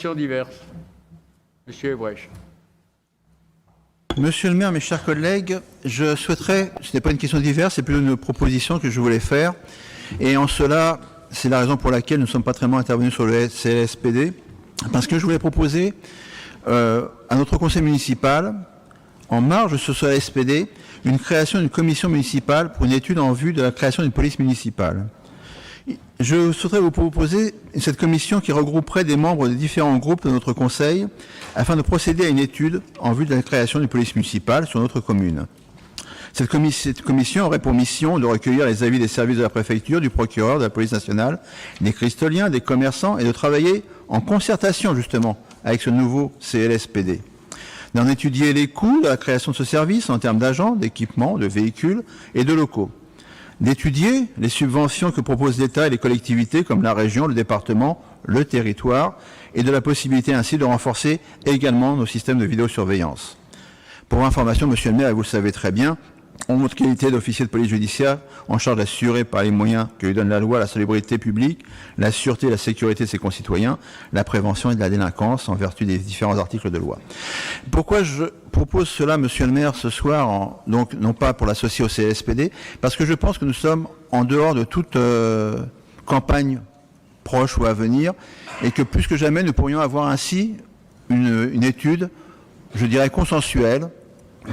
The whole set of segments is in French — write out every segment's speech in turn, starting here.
questions diverses. Monsieur Hebrecht. Monsieur le maire, mes chers collègues, je souhaiterais, ce n'est pas une question diverse, c'est plutôt une proposition que je voulais faire. Et en cela, c'est la raison pour laquelle nous ne sommes pas très intervenus sur le CLSPD, parce que je voulais proposer à notre conseil municipal, en marge de ce CLSPD, une création d'une commission municipale pour une étude en vue de la création d'une police municipale. Je souhaiterais vous proposer cette commission qui regrouperait des membres de différents groupes de notre conseil afin de procéder à une étude en vue de la création d'une police municipale sur notre commune. Cette commission aurait pour mission de recueillir les avis des services de la préfecture, du procureur, de la police nationale, des cristoliens, des commerçants et de travailler en concertation justement avec ce nouveau CLSPD. D'en étudier les coûts de la création de ce service en termes d'agents, d'équipements, de véhicules et de locaux. D'étudier les subventions que proposent l'État et les collectivités comme la région, le département, le territoire, et de la possibilité ainsi de renforcer également nos systèmes de vidéosurveillance. Pour information, monsieur le maire, et vous le savez très bien, en votre qualité d'officier de police judiciaire, en charge d'assurer par les moyens que lui donne la loi la salubrité publique, la sûreté et la sécurité de ses concitoyens, la prévention et de la délinquance en vertu des différents articles de loi. Pourquoi je propose cela, monsieur le maire, ce soir, donc non pas pour l'associer au CLSPD, parce que je pense que nous sommes en dehors de toute campagne proche ou à venir, et que plus que jamais nous pourrions avoir ainsi une étude, je dirais consensuelle,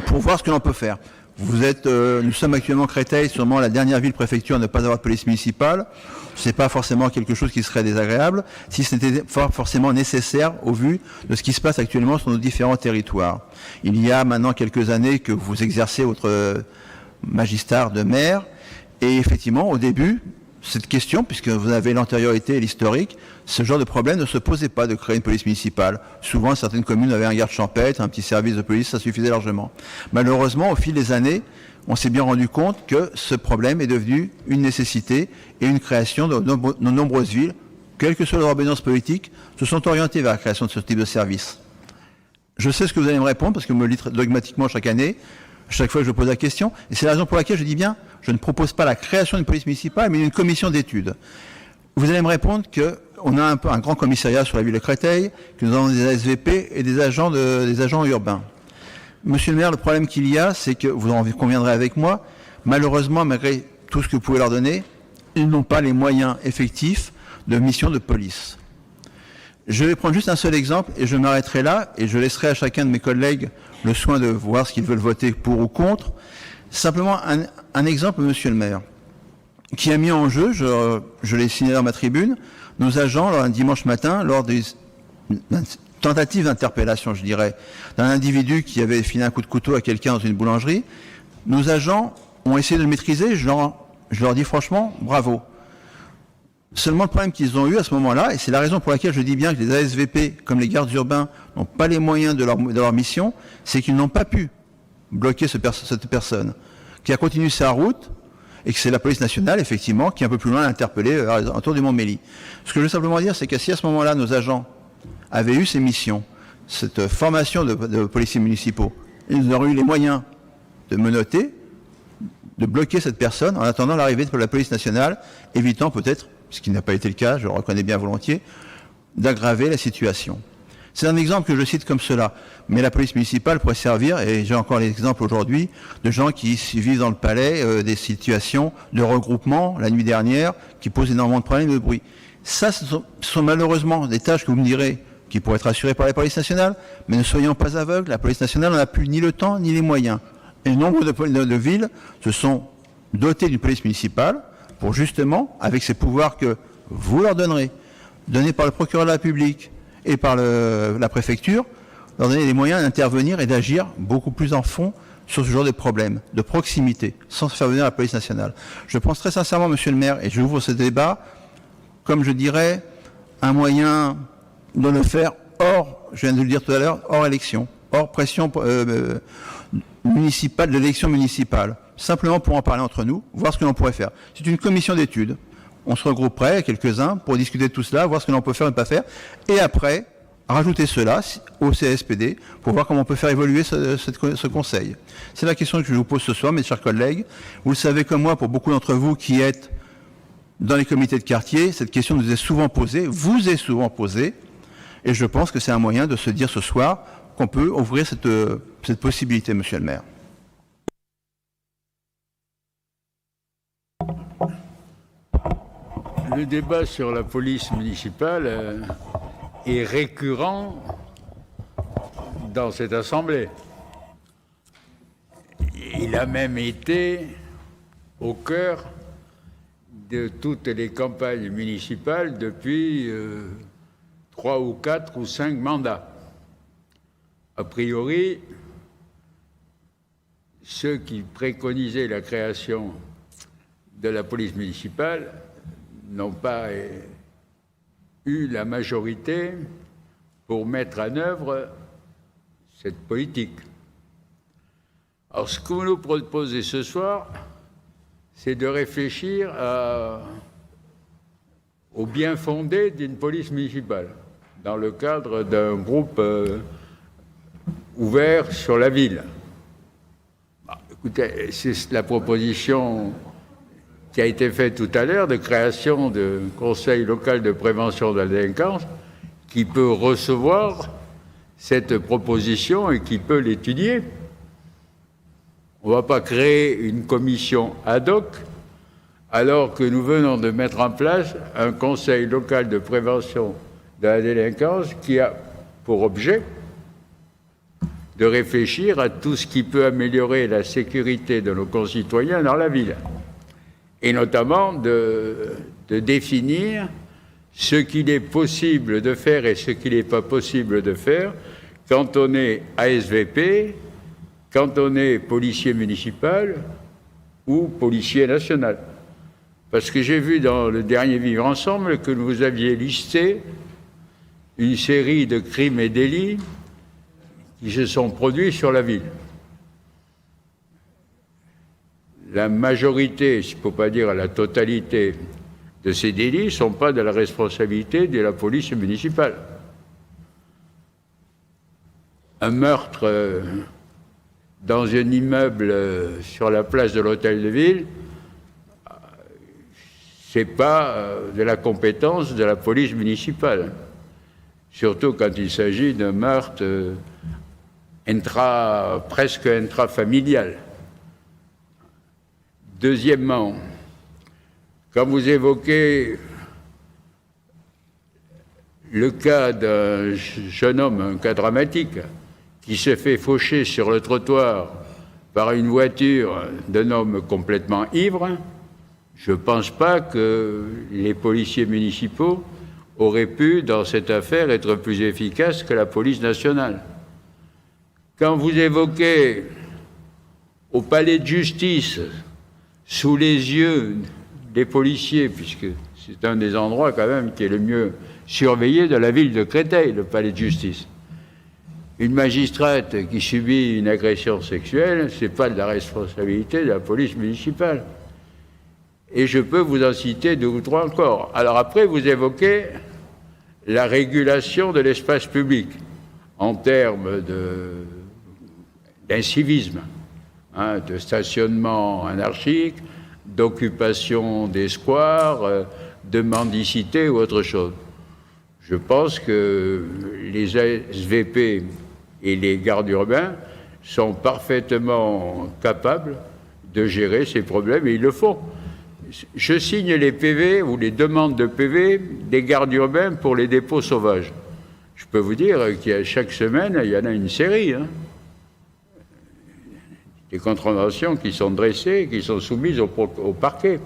pour voir ce que l'on peut faire. Nous sommes actuellement Créteil, sûrement la dernière ville-préfecture à ne pas avoir de police municipale. Ce n'est pas forcément quelque chose qui serait désagréable, si ce n'était pas forcément nécessaire au vu de ce qui se passe actuellement sur nos différents territoires. Il y a maintenant quelques années que vous exercez votre magistère de maire, et effectivement, au début, cette question, puisque vous avez l'antériorité et l'historique, ce genre de problème ne se posait pas de créer une police municipale. Souvent, certaines communes avaient un garde champêtre, un petit service de police, ça suffisait largement. Malheureusement, au fil des années, on s'est bien rendu compte que ce problème est devenu une nécessité et une création de nombreuses villes, quelle que soit leur obédience politique, se sont orientées vers la création de ce type de service. Je sais ce que vous allez me répondre, parce que vous me le dites dogmatiquement chaque année, chaque fois que je pose la question, et c'est la raison pour laquelle je dis bien, je ne propose pas la création d'une police municipale, mais d'une commission d'études. Vous allez me répondre qu'on a un grand commissariat sur la ville de Créteil, que nous avons des ASVP et des agents urbains. Monsieur le maire, le problème qu'il y a, c'est que, vous en conviendrez avec moi, malheureusement, malgré tout ce que vous pouvez leur donner, ils n'ont pas les moyens effectifs de mission de police. Je vais prendre juste un seul exemple et je m'arrêterai là et je laisserai à chacun de mes collègues le soin de voir ce qu'ils veulent voter pour ou contre. Simplement un exemple, monsieur le maire, qui a mis en jeu, je l'ai signé dans ma tribune, nos agents, un dimanche matin, lors d'une tentative d'interpellation, je dirais, d'un individu qui avait filé un coup de couteau à quelqu'un dans une boulangerie. Nos agents ont essayé de le maîtriser, je leur dis franchement, bravo. Seulement, le problème qu'ils ont eu à ce moment-là, et c'est la raison pour laquelle je dis bien que les ASVP, comme les gardes urbains, n'ont pas les moyens de leur mission, c'est qu'ils n'ont pas pu bloquer cette personne, qui a continué sa route, et que c'est la police nationale, effectivement, qui est un peu plus loin, l'a interpellé autour du Mont-Mély. Ce que je veux simplement dire, c'est que si à ce moment-là, nos agents avaient eu ces missions, cette formation de policiers municipaux, ils auraient eu les moyens de menotter, de bloquer cette personne en attendant l'arrivée de la police nationale, évitant peut-être, ce qui n'a pas été le cas, je le reconnais bien volontiers, d'aggraver la situation. C'est un exemple que je cite comme cela, mais la police municipale pourrait servir, et j'ai encore l'exemple aujourd'hui, de gens qui vivent dans le palais, des situations de regroupement, la nuit dernière, qui posent énormément de problèmes de bruit. Ça, ce sont malheureusement des tâches que vous me direz, qui pourraient être assurées par la police nationale, mais ne soyons pas aveugles, la police nationale n'a plus ni le temps, ni les moyens. Et nombre de villes se sont dotées d'une police municipale, pour justement, avec ces pouvoirs que vous leur donnerez, donnés par le procureur de la République et par la préfecture, leur donner les moyens d'intervenir et d'agir beaucoup plus en fond sur ce genre de problèmes, de proximité, sans se faire venir la police nationale. Je pense très sincèrement, monsieur le maire, et j'ouvre ce débat, comme je dirais, un moyen de le faire hors, je viens de le dire tout à l'heure, hors élection, hors pression municipale, de l'élection municipale. Simplement pour en parler entre nous, voir ce que l'on pourrait faire. C'est une commission d'études. On se regrouperait, quelques-uns, pour discuter de tout cela, voir ce que l'on peut faire et ne pas faire, et après, rajouter cela au CSPD pour voir comment on peut faire évoluer ce conseil. C'est la question que je vous pose ce soir, mes chers collègues. Vous le savez comme moi, pour beaucoup d'entre vous qui êtes dans les comités de quartier, cette question nous est souvent posée, vous est souvent posée. Et je pense que c'est un moyen de se dire ce soir qu'on peut ouvrir cette possibilité, monsieur le maire. Le débat sur la police municipale est récurrent dans cette Assemblée. Il a même été au cœur de toutes les campagnes municipales depuis 3 ou 4 ou 5 mandats. A priori, ceux qui préconisaient la création de la police municipale n'ont pas eu la majorité pour mettre en œuvre cette politique. Alors, ce que vous nous proposez ce soir, c'est de réfléchir au bien fondé d'une police municipale, dans le cadre d'un groupe ouvert sur la ville. Écoutez, c'est la proposition qui a été faite tout à l'heure de création de conseil local de prévention de la délinquance qui peut recevoir cette proposition et qui peut l'étudier. On ne va pas créer une commission ad hoc alors que nous venons de mettre en place un conseil local de prévention de la délinquance qui a pour objet de réfléchir à tout ce qui peut améliorer la sécurité de nos concitoyens dans la ville, et notamment de définir ce qu'il est possible de faire et ce qu'il n'est pas possible de faire quand on est ASVP, quand on est policier municipal ou policier national. Parce que j'ai vu dans le dernier Vivre Ensemble que vous aviez listé une série de crimes et délits qui se sont produits sur la ville. La majorité, s'il ne faut pas dire la totalité, de ces délits ne sont pas de la responsabilité de la police municipale. Un meurtre dans un immeuble sur la place de l'Hôtel de Ville, ce n'est pas de la compétence de la police municipale, surtout quand il s'agit d'un meurtre presque intrafamilial. Deuxièmement, quand vous évoquez le cas d'un jeune homme, un cas dramatique, qui se fait faucher sur le trottoir par une voiture d'un homme complètement ivre, je ne pense pas que les policiers municipaux auraient pu, dans cette affaire, être plus efficaces que la police nationale. Quand vous évoquez au palais de justice, sous les yeux des policiers, puisque c'est un des endroits quand même qui est le mieux surveillé de la ville de Créteil, le palais de justice, une magistrate qui subit une agression sexuelle, ce n'est pas de la responsabilité de la police municipale. Et je peux vous en citer 2 ou 3 encore. Alors après, vous évoquez la régulation de l'espace public en termes d'incivisme, de stationnement anarchique, d'occupation des squares, de mendicité ou autre chose. Je pense que les ASVP et les gardes urbains sont parfaitement capables de gérer ces problèmes, et ils le font. Je signe les PV ou les demandes de PV des gardes urbains pour les dépôts sauvages. Je peux vous dire chaque semaine, il y en a une série. Des contraventions qui sont dressées, qui sont soumises au parquet.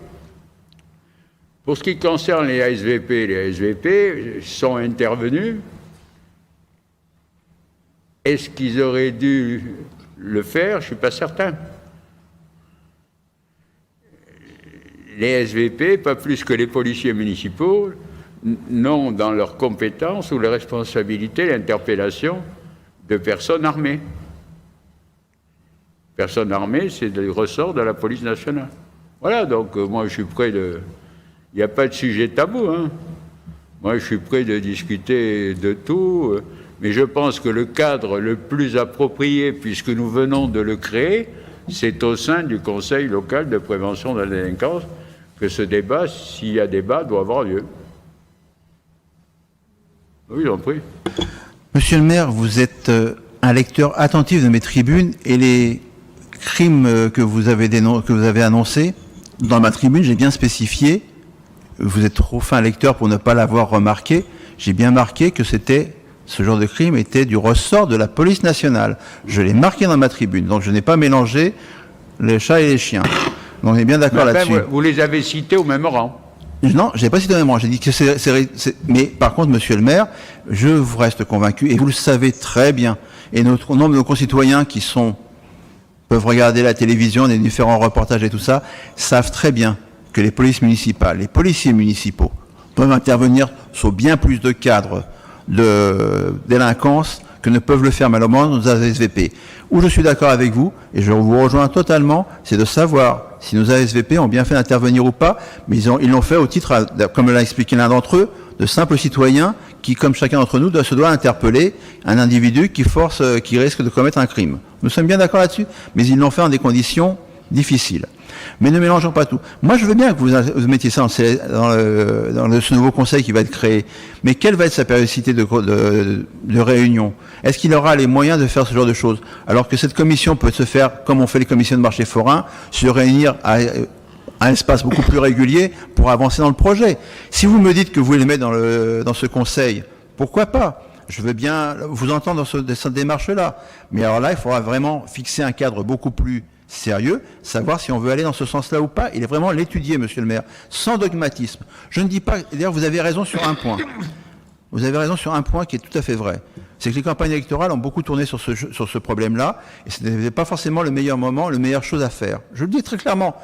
Pour ce qui concerne les ASVP sont intervenus. Est-ce qu'ils auraient dû le faire? Je ne suis pas certain. Les ASVP, pas plus que les policiers municipaux, n'ont dans leurs compétences ou leurs responsabilités l'interpellation de personnes armées. Personnes armées, c'est le ressort de la police nationale. Voilà, donc moi je suis prêt de... Il n'y a pas de sujet tabou, Moi je suis prêt de discuter de tout, mais je pense que le cadre le plus approprié, puisque nous venons de le créer, c'est au sein du Conseil local de prévention de la délinquance que ce débat, s'il y a débat, doit avoir lieu. Oui, j'en prie. Monsieur le maire, vous êtes un lecteur attentif de mes tribunes et les crimes que vous avez annoncés, dans ma tribune, j'ai bien spécifié, vous êtes trop fin lecteur pour ne pas l'avoir remarqué, j'ai bien marqué que ce genre de crime était du ressort de la police nationale. Je l'ai marqué dans ma tribune, donc je n'ai pas mélangé les chats et les chiens. Donc on est bien d'accord là-dessus. Vous les avez cités au même rang. Non, je n'ai pas cité au même rang. J'ai dit que Mais par contre, monsieur le maire, je vous reste convaincu, et vous le savez très bien, et nombre de nos concitoyens qui peuvent regarder la télévision, les différents reportages et tout ça, savent très bien que les polices municipales, les policiers municipaux peuvent intervenir sur bien plus de cadres de délinquance que ne peuvent le faire malheureusement nos ASVP. Où je suis d'accord avec vous, et je vous rejoins totalement, c'est de savoir si nos ASVP ont bien fait d'intervenir ou pas, mais ils l'ont fait au titre, comme l'a expliqué l'un d'entre eux, de simples citoyens qui, comme chacun d'entre nous, se doit interpeller un individu qui risque de commettre un crime. Nous sommes bien d'accord là-dessus, mais ils l'ont fait dans des conditions difficiles. Mais ne mélangeons pas tout. Moi, je veux bien que vous mettiez ça dans ce nouveau conseil qui va être créé. Mais quelle va être sa périodicité de réunion? Est-ce qu'il aura les moyens de faire ce genre de choses? Alors que cette commission peut se faire, comme on fait les commissions de marché forain, se réunir à un espace beaucoup plus régulier pour avancer dans le projet. Si vous me dites que vous voulez les mettre dans ce conseil, pourquoi pas? Je veux bien vous entendre dans cette démarche-là. Mais alors là, il faudra vraiment fixer un cadre beaucoup plus sérieux, savoir si on veut aller dans ce sens-là ou pas. Il est vraiment l'étudier, monsieur le maire, sans dogmatisme. Je ne dis pas, d'ailleurs, vous avez raison sur un point. Vous avez raison sur un point qui est tout à fait vrai. C'est que les campagnes électorales ont beaucoup tourné sur ce problème-là, et ce n'était pas forcément le meilleur moment, la meilleure chose à faire. Je le dis très clairement.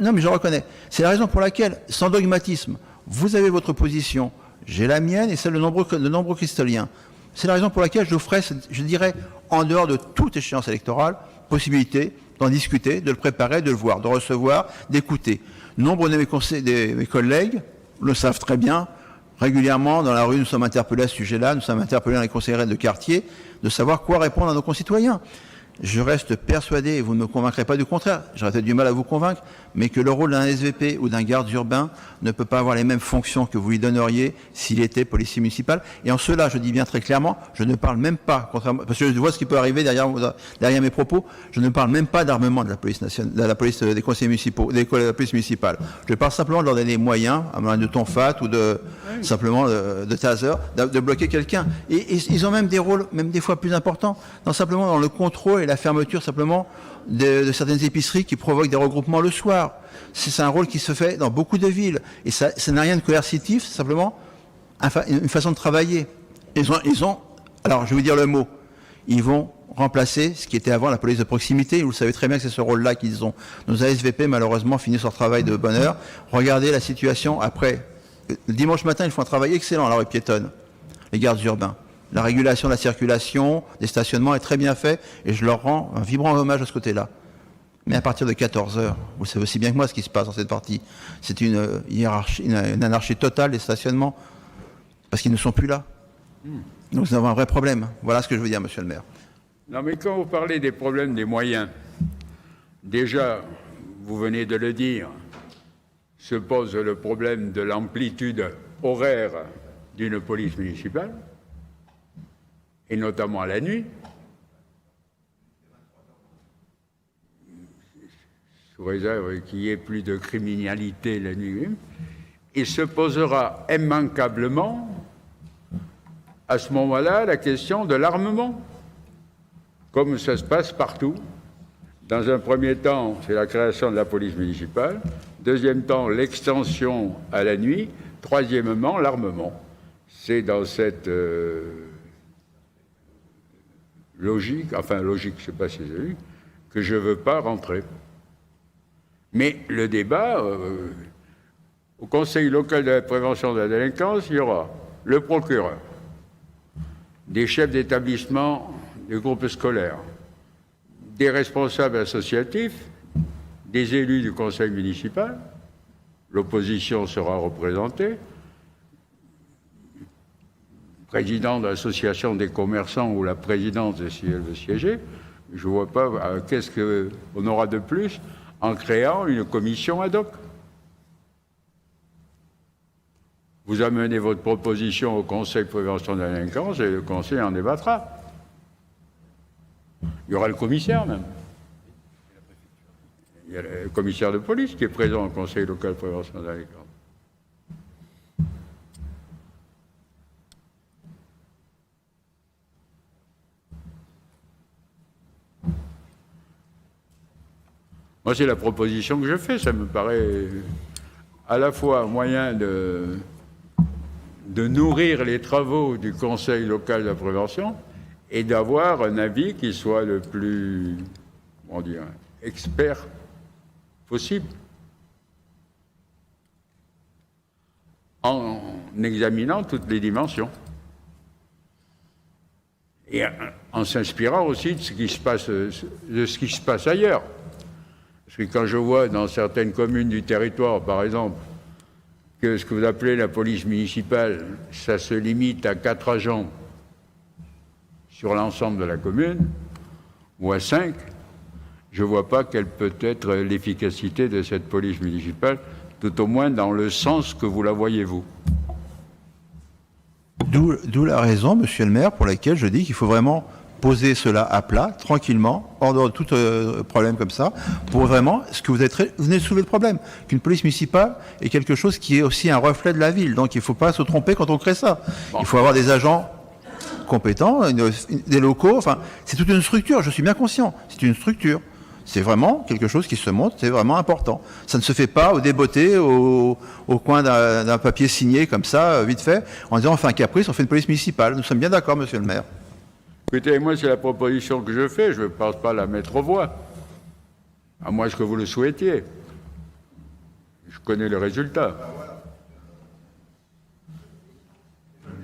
Non, mais je reconnais. C'est la raison pour laquelle, sans dogmatisme, vous avez votre position, j'ai la mienne et celle de nombreux cristaliens. C'est la raison pour laquelle je vous ferai, je dirais, en dehors de toute échéance électorale, possibilité d'en discuter, de le préparer, de le voir, de recevoir, d'écouter. Nombre de mes collègues le savent très bien. Régulièrement, dans la rue, nous sommes interpellés à ce sujet-là, nous sommes interpellés dans les conseillers de quartier, de savoir quoi répondre à nos concitoyens. Je reste persuadé, et vous ne me convaincrez pas du contraire, j'aurais peut-être du mal à vous convaincre, mais que le rôle d'un SVP ou d'un garde urbain ne peut pas avoir les mêmes fonctions que vous lui donneriez s'il était policier municipal. Et en cela, je dis bien très clairement, je ne parle même pas, contrairement, parce que je vois ce qui peut arriver derrière mes propos, je ne parle même pas d'armement de la police nationale, de la police des conseillers municipaux, de la police municipale. Je parle simplement de leur donner des moyens, à main de tonfat ou simplement de taser, de bloquer quelqu'un. Et ils ont même des rôles, même des fois plus importants, simplement dans le contrôle et la fermeture simplement de certaines épiceries qui provoquent des regroupements le soir. C'est un rôle qui se fait dans beaucoup de villes. Et ça n'a rien de coercitif, c'est simplement une façon de travailler. Alors je vais vous dire le mot, ils vont remplacer ce qui était avant la police de proximité. Vous le savez très bien que c'est ce rôle-là qu'ils ont. Nos ASVP, malheureusement, finissent leur travail de bonne heure. Regardez la situation après. Le dimanche matin, ils font un travail excellent à la rue piétonne, les gardes urbains. La régulation de la circulation, des stationnements est très bien fait et je leur rends un vibrant hommage à ce côté-là. Mais à partir de 14h, vous savez aussi bien que moi ce qui se passe dans cette partie. C'est une hiérarchie, une anarchie totale des stationnements parce qu'ils ne sont plus là. Donc nous avons un vrai problème. Voilà ce que je veux dire, monsieur le maire. Non, mais quand vous parlez des problèmes des moyens, déjà, vous venez de le dire, se pose le problème de l'amplitude horaire d'une police municipale, et notamment à la nuit, sous réserve qu'il y ait plus de criminalité la nuit, il se posera immanquablement à ce moment-là la question de l'armement, comme ça se passe partout. Dans un premier temps, c'est la création de la police municipale, deuxième temps, l'extension à la nuit, troisièmement, l'armement. C'est dans cette logique, je ne sais pas si c'est lui, que je ne veux pas rentrer. Mais le débat, au Conseil local de la prévention de la délinquance, il y aura le procureur, des chefs d'établissement des groupes scolaires, des responsables associatifs, des élus du conseil municipal, l'opposition sera représentée, président de l'association des commerçants ou la présidence si elle veut siéger, je ne vois pas qu'est-ce qu'on aura de plus en créant une commission ad hoc. Vous amenez votre proposition au Conseil de prévention de la délinquance et le Conseil en débattra. Il y aura le commissaire même. Il y a le commissaire de police qui est présent au Conseil local de prévention de la délinquance. Moi, c'est la proposition que je fais. Ça me paraît à la fois un moyen de nourrir les travaux du Conseil local de la prévention et d'avoir un avis qui soit le plus, comment dire, expert possible, en examinant toutes les dimensions et en s'inspirant aussi de ce qui se passe ailleurs. Parce que quand je vois dans certaines communes du territoire, par exemple, que ce que vous appelez la police municipale, ça se limite à 4 agents sur l'ensemble de la commune, ou à 5, je ne vois pas quelle peut être l'efficacité de cette police municipale, tout au moins dans le sens que vous la voyez, vous. D'où la raison, monsieur le maire, pour laquelle je dis qu'il faut vraiment poser cela à plat, tranquillement, hors de tout problème comme ça, pour vraiment, ce que vous venez de soulever le problème, qu'une police municipale est quelque chose qui est aussi un reflet de la ville. Donc il ne faut pas se tromper quand on crée ça. Bon. Il faut avoir des agents compétents, des locaux, enfin, c'est toute une structure, je suis bien conscient, c'est une structure. C'est vraiment quelque chose qui se montre, c'est vraiment important. Ça ne se fait pas au débeauté, au coin d'un papier signé comme ça, vite fait, en disant on fait un caprice, on fait une police municipale. Nous sommes bien d'accord, monsieur le maire. Écoutez, moi, c'est la proposition que je fais, je ne pense pas la mettre aux voix, à moins que vous le souhaitiez. Je connais le résultat.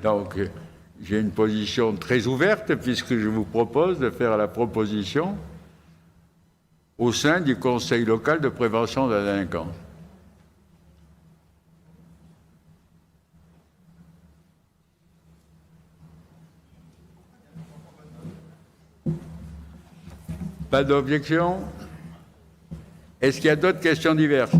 Donc, j'ai une position très ouverte, puisque je vous propose de faire la proposition au sein du Conseil local de prévention de la délinquance. Pas d'objection? Est-ce qu'il y a d'autres questions diverses?